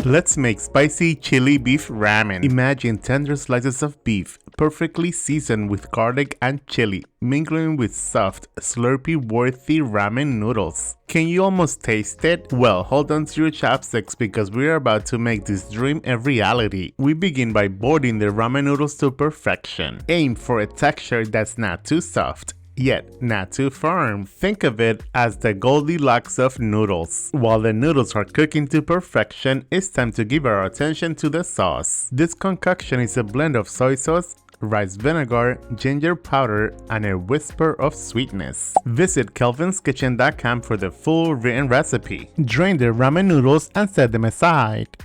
Let's make spicy chili beef ramen. Imagine tender slices of beef, perfectly seasoned with garlic and chili, mingling with soft, slurpy-worthy ramen noodles. Can you almost taste it? Well, hold on to your chopsticks because we are about to make this dream a reality. We begin by boiling the ramen noodles to perfection. Aim for a texture that's not too soft, yet not too firm. Think of it as the Goldilocks of noodles. While the noodles are cooking to perfection, it's time to give our attention to the sauce. This concoction is a blend of soy sauce, rice vinegar, ginger powder, and a whisper of sweetness. Visit kelvinskitchen.com for the full written recipe. Drain the ramen noodles and set them aside.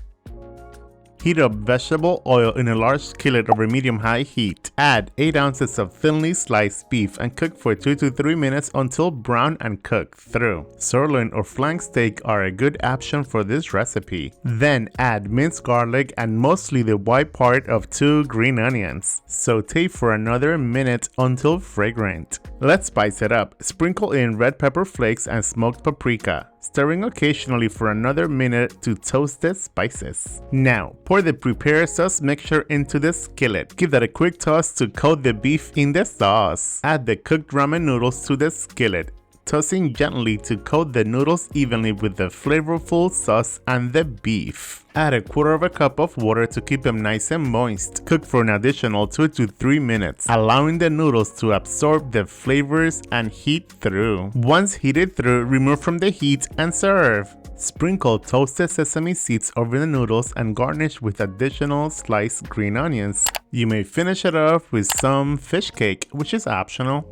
Heat up vegetable oil in a large skillet over medium-high heat. Add 8 ounces of thinly sliced beef and cook for 2 to 3 minutes until brown and cooked through. Sirloin or flank steak are a good option for this recipe. Then add minced garlic and mostly the white part of 2 green onions. Saute for another minute until fragrant. Let's spice it up. Sprinkle in red pepper flakes and smoked paprika, stirring occasionally for another minute to toast the spices. Now, pour the prepared sauce mixture into the skillet. Give that a quick toss to coat the beef in the sauce. Add the cooked ramen noodles to the skillet, tossing gently to coat the noodles evenly with the flavorful sauce and the beef. Add a quarter of a cup of water to keep them nice and moist. Cook for an additional 2 to 3 minutes, allowing the noodles to absorb the flavors and heat through. Once heated through, remove from the heat and serve. Sprinkle toasted sesame seeds over the noodles and garnish with additional sliced green onions. You may finish it off with some fish cake, which is optional.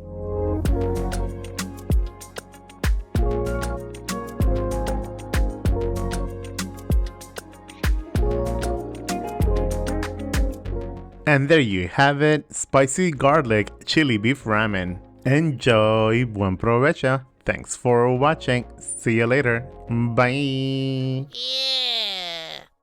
And there you have it, spicy garlic chili beef ramen. Enjoy, buen provecho. Thanks for watching. See you later. Bye. Yeah.